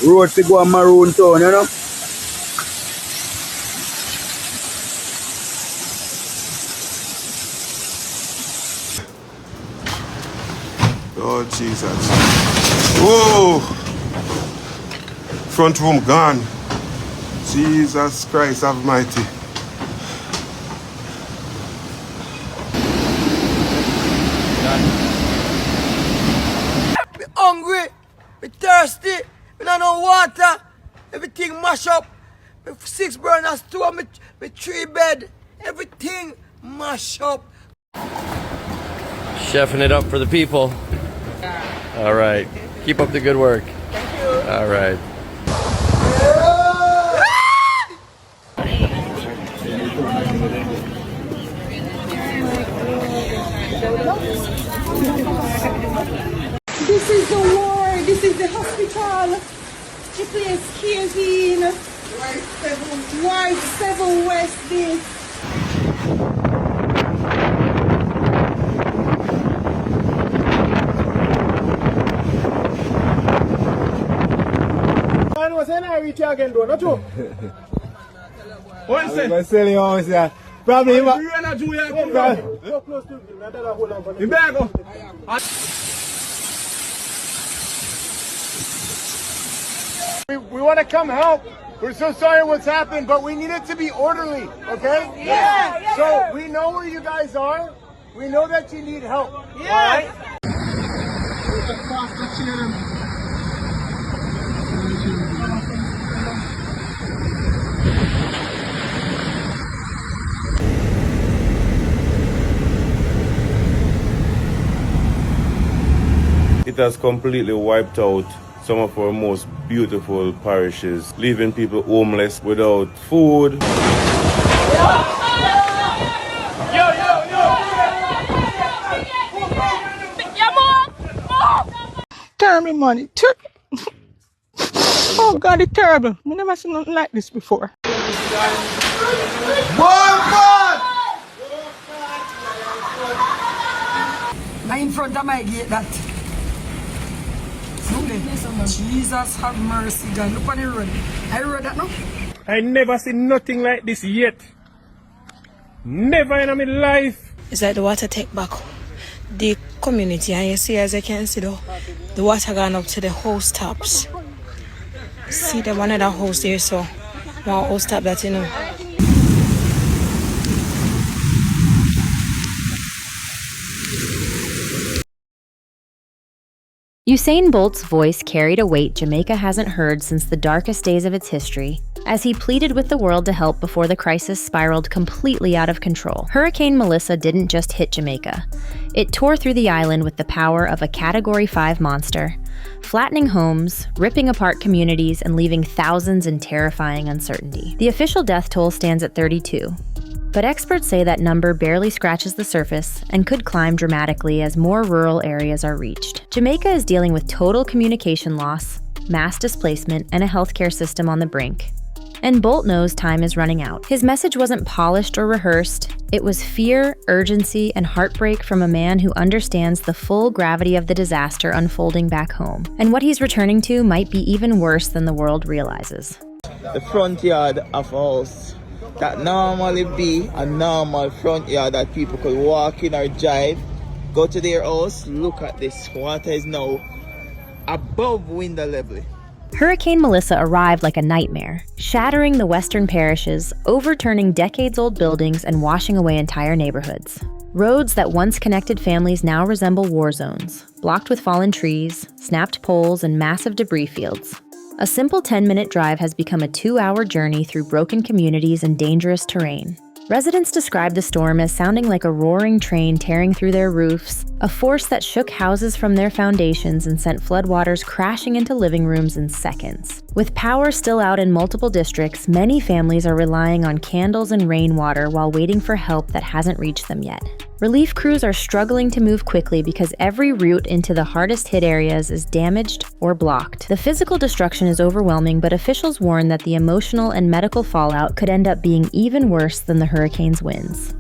road to go on Maroon Town, you know? Oh, Jesus. Whoa! Front room gone. Jesus Christ Almighty. Me hungry, me thirsty, me not no water, everything mash up. Me 6 burners, 2 of me 3 bed, everything mash up. Chefing it up for the people. All right. Keep up the good work. Thank you. All right. This is the ward, this is the hospital. The place cares in. Ward 7 West this. Man was saying I reach you again though, not true? What is it? I'm selling house, yeah. Probably You are not doing it. So close to him, not that I hold on for the bag. We want to come help. We're so sorry what's happened, but we need it to be orderly, okay? Yeah. So we know where you guys are. We know that you need help. Yeah. It has completely wiped out some of our most beautiful parishes, leaving people homeless without food. Terrible money. Oh God, it's terrible. We never seen nothing like this before. Now in front of my gate that. Jesus have mercy, God. Look on the road. I road that now. I never seen nothing like this yet. Never in my life. It's like the water take back the community, and you see, as I can see, the water gone up to the house tops. See the one of the house there, so one house top that you know. Usain Bolt's voice carried a weight Jamaica hasn't heard since the darkest days of its history, as he pleaded with the world to help before the crisis spiraled completely out of control. Hurricane Melissa didn't just hit Jamaica. It tore through the island with the power of a Category 5 monster, flattening homes, ripping apart communities, and leaving thousands in terrifying uncertainty. The official death toll stands at 32. But experts say that number barely scratches the surface and could climb dramatically as more rural areas are reached. Jamaica is dealing with total communication loss, mass displacement, and a healthcare system on the brink. And Bolt knows time is running out. His message wasn't polished or rehearsed. It was fear, urgency, and heartbreak from a man who understands the full gravity of the disaster unfolding back home. And what he's returning to might be even worse than the world realizes. The front yard of a house that normally be a normal front yard that people could walk in or drive, go to their house, look at this. Water is now above window level. Hurricane Melissa arrived like a nightmare, shattering the western parishes, overturning decades-old buildings, and washing away entire neighborhoods. Roads that once connected families now resemble war zones, blocked with fallen trees, snapped poles, and massive debris fields. A simple 10-minute drive has become a 2-hour journey through broken communities and dangerous terrain. Residents describe the storm as sounding like a roaring train tearing through their roofs, a force that shook houses from their foundations and sent floodwaters crashing into living rooms in seconds. With power still out in multiple districts, many families are relying on candles and rainwater while waiting for help that hasn't reached them yet. Relief crews are struggling to move quickly because every route into the hardest hit areas is damaged or blocked. The physical destruction is overwhelming, but officials warn that the emotional and medical fallout could end up being even worse than the hurricane's winds.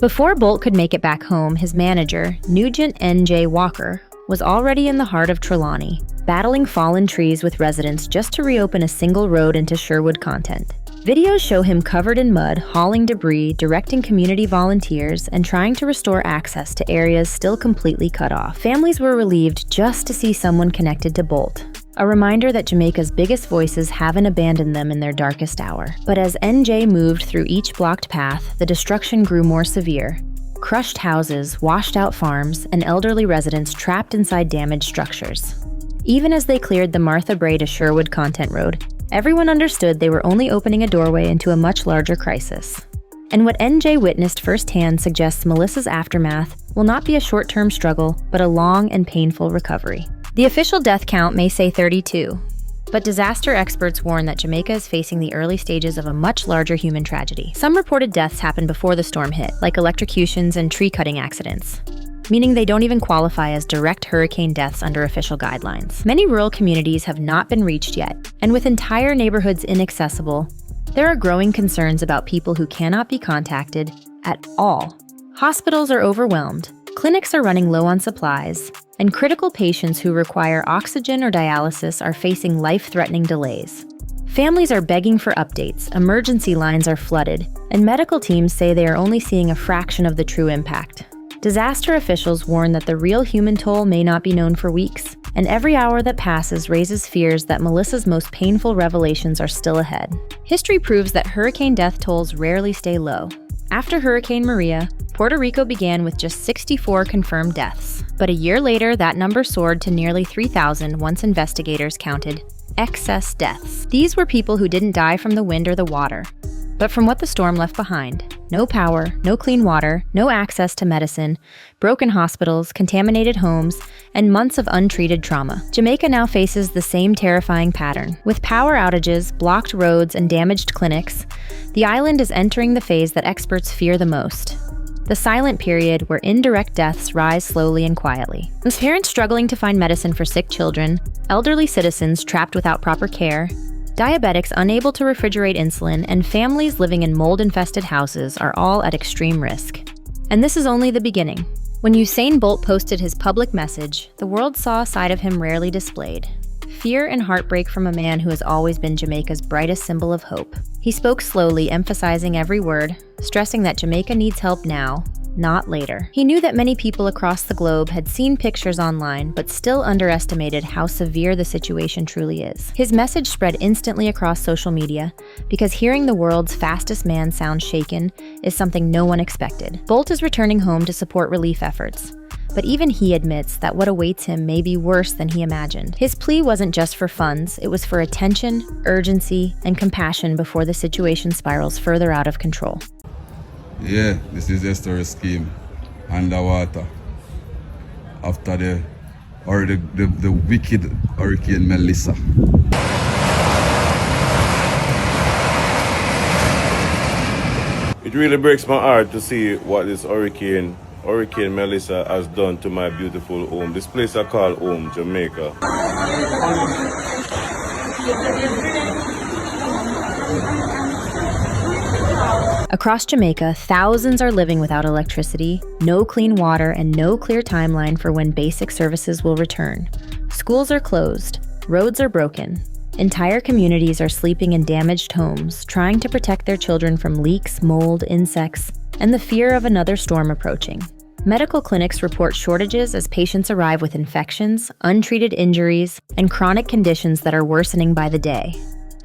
Before Bolt could make it back home, his manager, Nugent N.J. Walker, was already in the heart of Trelawney, battling fallen trees with residents just to reopen a single road into Sherwood Content. Videos show him covered in mud, hauling debris, directing community volunteers, and trying to restore access to areas still completely cut off. Families were relieved just to see someone connected to Bolt, a reminder that Jamaica's biggest voices haven't abandoned them in their darkest hour. But as NJ moved through each blocked path, the destruction grew more severe. Crushed houses, washed out farms, and elderly residents trapped inside damaged structures. Even as they cleared the Martha Bray to Sherwood Content Road, everyone understood they were only opening a doorway into a much larger crisis. And what NJ witnessed firsthand suggests Melissa's aftermath will not be a short-term struggle, but a long and painful recovery. The official death count may say 32, but disaster experts warn that Jamaica is facing the early stages of a much larger human tragedy. Some reported deaths happened before the storm hit, like electrocutions and tree-cutting accidents, meaning they don't even qualify as direct hurricane deaths under official guidelines. Many rural communities have not been reached yet, and with entire neighborhoods inaccessible, there are growing concerns about people who cannot be contacted at all. Hospitals are overwhelmed, clinics are running low on supplies, and critical patients who require oxygen or dialysis are facing life-threatening delays. Families are begging for updates, emergency lines are flooded, and medical teams say they are only seeing a fraction of the true impact. Disaster officials warn that the real human toll may not be known for weeks, and every hour that passes raises fears that Melissa's most painful revelations are still ahead. History proves that hurricane death tolls rarely stay low. After Hurricane Maria, Puerto Rico began with just 64 confirmed deaths. But a year later, that number soared to nearly 3,000 once investigators counted excess deaths. These were people who didn't die from the wind or the water, but from what the storm left behind. No power, no clean water, no access to medicine, broken hospitals, contaminated homes, and months of untreated trauma. Jamaica now faces the same terrifying pattern. With power outages, blocked roads, and damaged clinics, the island is entering the phase that experts fear the most. The silent period where indirect deaths rise slowly and quietly. With parents struggling to find medicine for sick children, elderly citizens trapped without proper care, diabetics unable to refrigerate insulin, and families living in mold-infested houses are all at extreme risk. And this is only the beginning. When Usain Bolt posted his public message, the world saw a side of him rarely displayed. Fear and heartbreak from a man who has always been Jamaica's brightest symbol of hope. He spoke slowly, emphasizing every word, stressing that Jamaica needs help now, not later. He knew that many people across the globe had seen pictures online, but still underestimated how severe the situation truly is. His message spread instantly across social media, because hearing the world's fastest man sound shaken is something no one expected. Bolt is returning home to support relief efforts, but even he admits that what awaits him may be worse than he imagined. His plea wasn't just for funds, it was for attention, urgency, and compassion before the situation spirals further out of control. Yeah, this is a story scheme underwater after the wicked Hurricane Melissa. It really breaks my heart to see what this Hurricane Melissa has done to my beautiful home. This place I call home, Jamaica. Across Jamaica, thousands are living without electricity, no clean water, and no clear timeline for when basic services will return. Schools are closed, roads are broken. Entire communities are sleeping in damaged homes, trying to protect their children from leaks, mold, insects, and the fear of another storm approaching. Medical clinics report shortages as patients arrive with infections, untreated injuries, and chronic conditions that are worsening by the day.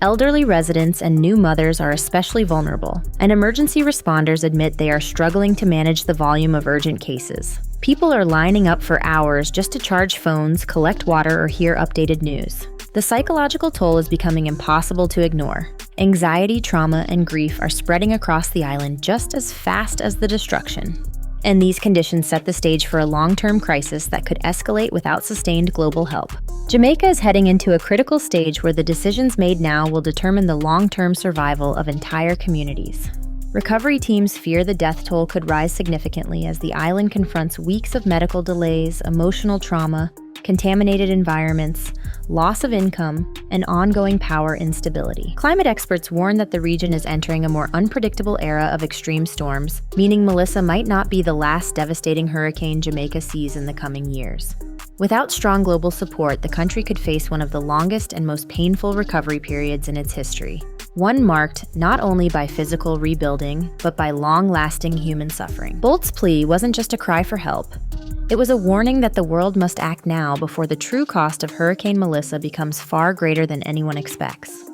Elderly residents and new mothers are especially vulnerable, and emergency responders admit they are struggling to manage the volume of urgent cases. People are lining up for hours just to charge phones, collect water, or hear updated news. The psychological toll is becoming impossible to ignore. Anxiety, trauma, and grief are spreading across the island just as fast as the destruction. And these conditions set the stage for a long-term crisis that could escalate without sustained global help. Jamaica is heading into a critical stage where the decisions made now will determine the long-term survival of entire communities. Recovery teams fear the death toll could rise significantly as the island confronts weeks of medical delays, emotional trauma, contaminated environments, loss of income, and ongoing power instability. Climate experts warn that the region is entering a more unpredictable era of extreme storms, meaning Melissa might not be the last devastating hurricane Jamaica sees in the coming years. Without strong global support, the country could face one of the longest and most painful recovery periods in its history. One marked not only by physical rebuilding, but by long-lasting human suffering. Bolt's plea wasn't just a cry for help. It was a warning that the world must act now before the true cost of Hurricane Melissa becomes far greater than anyone expects.